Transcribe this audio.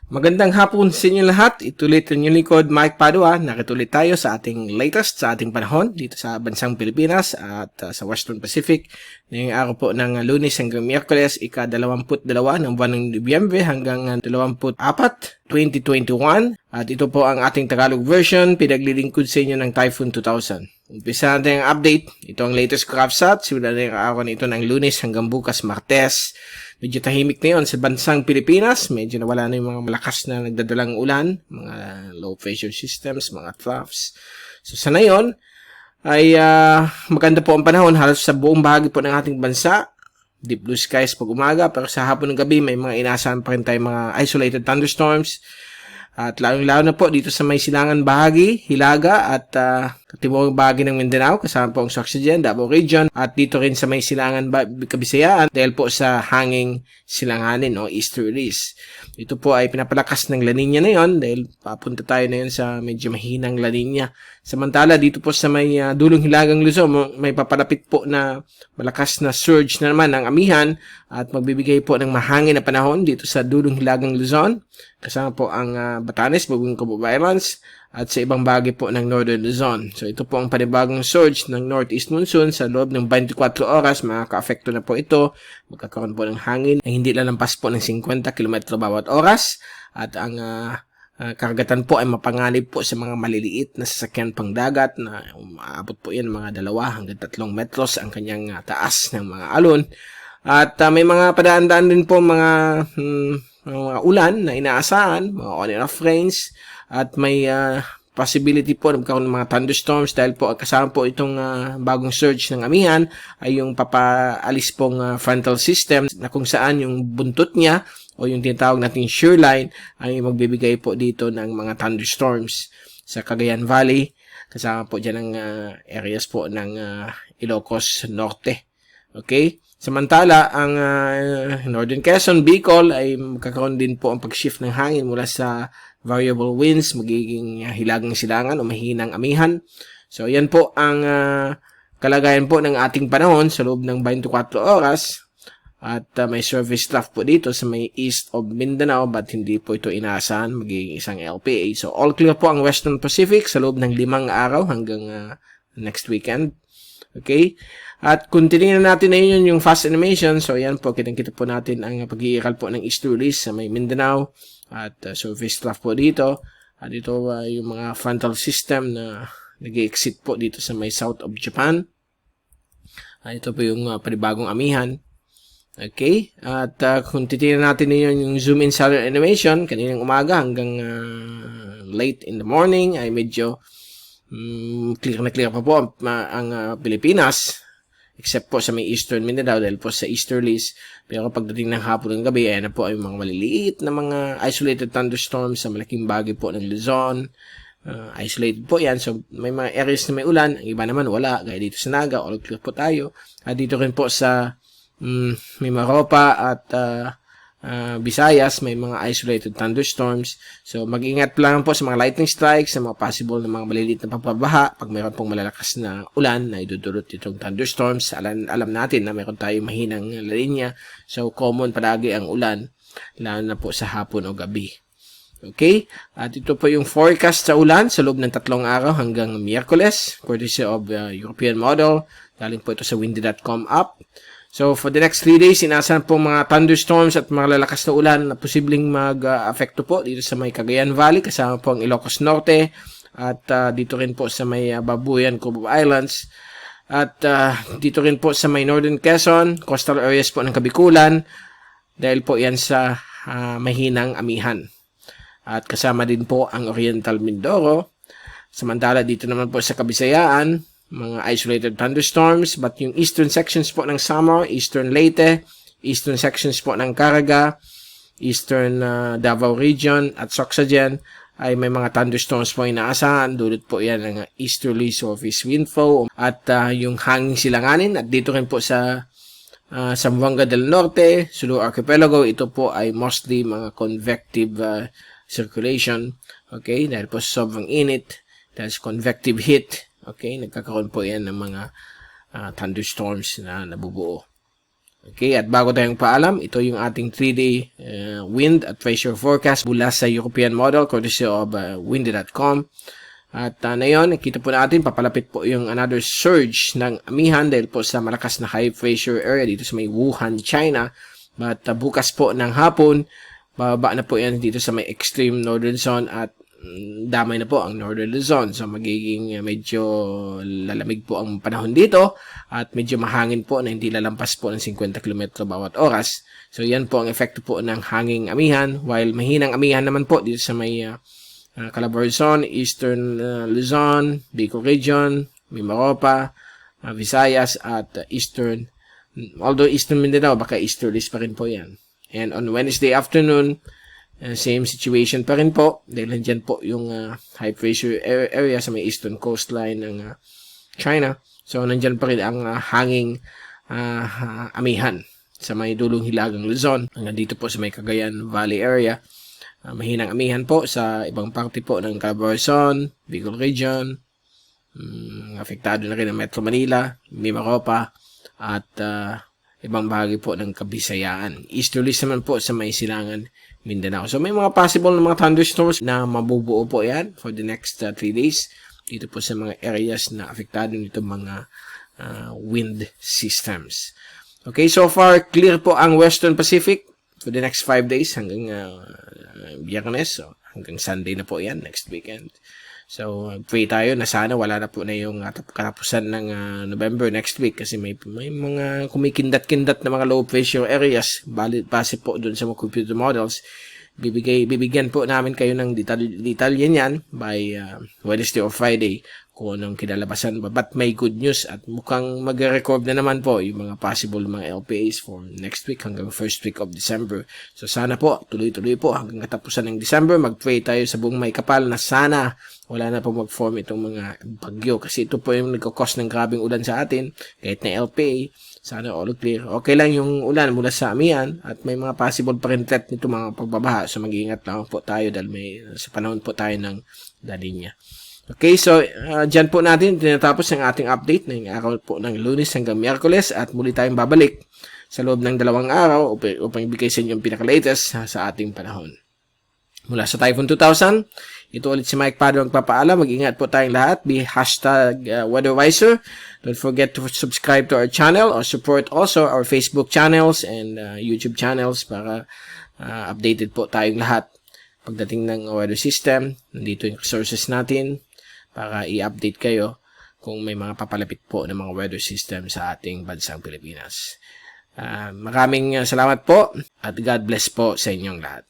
Magandang hapon sa inyo lahat. Itulit ang inyong likod, Mike Padua. Nakitulit tayo sa ating latest, sa ating panahon dito sa bansang Pilipinas at sa Western Pacific. Ngayong araw po ng Lunes hanggang Miyerkules, ika-22 ng buwan ng Nobyembre hanggang 24, 2021. At ito po ang ating Tagalog version, pinaglilingkod sa inyo ng Typhoon 2000. Umpisa natin ang update. Ito ang latest CraftSat. Simula na yung araw nito ng Lunes hanggang bukas Martes. Medyo tahimik na yun sa bansang Pilipinas. Medyo nawala na yung mga malakas na nagdadalang ulan, mga low pressure systems, mga troughs. So sa ngayon ay maganda po ang panahon halos sa buong bahagi po ng ating bansa. Deep blue skies pag umaga, pero sa hapon ng gabi may mga inaasahan pa rin tayong mga isolated thunderstorms. At lalong-lalo na po dito sa may silangan bahagi, Hilaga at katimorang bahagi ng Mindanao, kasama po ang Sorsogon, Davao Region, at dito rin sa may silangan Kabisayaan dahil po sa hanging silanganin o easterlies. Ito po ay pinapalakas ng La Nina na yon dahil papunta tayo na yun sa medyo mahinang La Nina. Samantala dito po sa may dulong Hilagang Luzon, may papalapit po na malakas na surge na naman ng amihan at magbibigay po ng mahangin na panahon dito sa dulong Hilagang Luzon. Kasama po ang Batanes, Babuang Cubao Islands at sa ibang bahagi po ng Northern Luzon. So ito po ang panibagong surge ng Northeast Monsoon sa loob ng 24 oras. Makaka-afekto na po ito. Magkakaroon po ng hangin na hindi lalampas po ng 50 km bawat oras. At ang karagatan po ay mapanganib po sa mga maliliit na sasakyan pang dagat na umaabot po yan mga 2 hanggang 3 metros ang kanyang taas ng mga alon. At may mga padaan-daan din po mga ulan na inaasahan, mga on and off rains, at may possibility po na magkaroon ng mga thunderstorms dahil po kasama po itong bagong surge ng amihan ay yung papaalis pong frontal system na kung saan yung buntot niya o yung tinatawag nating shear line ay magbibigay po dito ng mga thunderstorms sa Cagayan Valley. Kasama po dyan ang areas po ng Ilocos Norte. Okay? Samantala, ang Northern Quezon, Bicol ay magkakaroon din po ang pag-shift ng hangin mula sa variable winds, magiging hilagang silangan o mahinang amihan. So, yan po ang kalagayan po ng ating panahon sa loob ng 24 oras. At may surface trough po dito sa may east of Mindanao but hindi po ito inaasahan, magiging isang LPA. So, all clear po ang Western Pacific sa loob ng 5 araw hanggang next weekend. Okay? At kung tinignan natin na yun yung fast animation, so yan po, kitang-kita po natin ang pag-iiral po ng easterlies sa may Mindanao at surface trough po dito. At ito yung mga frontal system na nag-exit po dito sa may south of Japan. Ito po yung panibagong amihan. Okay? At kung titignan natin na yun yung zoom in solar animation, kaninang umaga hanggang late in the morning ay medyo clear na clear pa po ang Pilipinas. Except po sa may eastern Mindanao dahil po sa easterlies. Pero pagdating ng hapon ng gabi, ayan na po ay mga maliliit na mga isolated thunderstorms sa malaking bahagi po ng Luzon. Isolated po yan. So may mga areas na may ulan. Ang iba naman wala. Gaya dito sa Naga, all clear po tayo. At dito rin po sa Mimaropa at Visayas, may mga isolated thunderstorms. So, mag-ingat lang po sa mga lightning strikes, sa mga possible na mga maliliit na pagbabaha. Pag mayroon pong malalakas na ulan na idudulot itong thunderstorms, alam natin na mayroon tayong mahinang La Nina. So, common palagi ang ulan, lalo na po sa hapon o gabi. Okay? At ito po yung forecast sa ulan sa loob ng 3 araw hanggang Miyerkules, courtesy of European model. Galing po ito sa windy.com app. So, for the next 3 days, inaasahan po mga thunderstorms at mga lalakas na ulan na posibleng mag-afekto po dito sa may Cagayan Valley, kasama po ang Ilocos Norte, at dito rin po sa may Babuyan, Cubao Islands, at dito rin po sa may Northern Quezon, coastal areas po ng Kabikulan, dahil po yan sa mahinang amihan. At kasama din po ang Oriental Mindoro. Samantala, dito naman po sa Kabisayaan, mga isolated thunderstorms, but yung eastern sections po ng Samar, eastern Leyte, eastern sections po ng Caraga, eastern Davao Region at Sorsogon ay may mga thunderstorms po inaasahan. Dulot po yan ng easterly surface wind flow at yung hanging silanganin. At dito rin po sa Zamboanga del Norte, Sulu Archipelago, ito po ay mostly mga convective circulation. Okay, dahil po sobrang init, dahil convective heat. Okay, nagkakaroon po yan ng mga thunderstorms na nabubuo. Okay, at bago tayong paalam, ito yung ating 3-day wind at pressure forecast mula sa European model courtesy of windy.com. At ngayon, nakita po natin, papalapit po yung another surge ng amihan dahil po sa malakas na high pressure area dito sa may Wuhan, China. But bukas po ng hapon, bababa na po yan dito sa may extreme northern zone at damay na po ang northern Luzon. So magiging medyo lalamig po ang panahon dito at medyo mahangin po na hindi lalampas po ng 50 km bawat oras. So yan po ang epekto po ng hanging amihan, while mahinang amihan naman po dito sa may Calabarzon, Eastern Luzon, Bicol Region, Mimaropa, Visayas at Eastern, although Eastern Mindanao baka easterlies pa rin po yan. And on Wednesday afternoon, same situation pa rin po dahil nandyan po yung high pressure area sa may eastern coastline ng China. So nandyan pa rin ang hanging amihan sa may dulong hilagang Luzon hanggang dito po sa may Cagayan Valley area. Mahinang amihan po sa ibang parte po ng Calabarzon, Bicol Region, apektado na rin ang Metro Manila, Mimaropa at ibang bahagi po ng Kabisayaan. Easterlies naman po sa may Silangan, Mindanao. So may mga possible na mga thunderstorms na mabubuo po yan for the next 3 days dito po sa mga areas na apektado nito mga wind systems. Okay, so far clear po ang Western Pacific for the next 5 days hanggang Biyernes. So hanggang Sunday na po yan, next weekend. So, pray tayo na sana wala na po na yung katapusan ng November next week kasi may mga kumikindat-kindat na mga low pressure areas base po dun sa mga computer models. Bibigyan po namin kayo ng detalye niyan by Wednesday or Friday kung anong kinalabasan ba. But may good news at mukhang mag-record na naman po yung mga possible mga LPAs for next week hanggang first week of December. So sana po, tuloy-tuloy po hanggang katapusan ng December. Mag-pray tayo sa buong may kapal na sana wala na po mag-form itong mga bagyo kasi ito po yung nagkakos ng grabing ulan sa atin kahit na LPA. Sana all clear. Okay lang yung ulan mula sa amihan at may mga possible pa rin threat nito mga pagbabaha. So mag-iingat lang po tayo dahil may sa panahon po tayo ng La Niña. Okay, so dyan po natin tinatapos ang ating update ng araw po ng Lunes hanggang Miyerkules at muli tayong babalik sa loob ng 2 araw upang ibigay sa inyo yung pinaka-latest sa ating panahon. Mula sa Typhoon 2000, ito ulit si Mike Pado ang papaalam. Mag-ingat po tayong lahat. Be #WeatherWiser. Don't forget to subscribe to our channel or support also our Facebook channels and YouTube channels para updated po tayong lahat. Pagdating ng weather system, nandito yung resources natin para i-update kayo kung may mga papalapit po ng mga weather system sa ating bansang Pilipinas. Maraming salamat po at God bless po sa inyong lahat.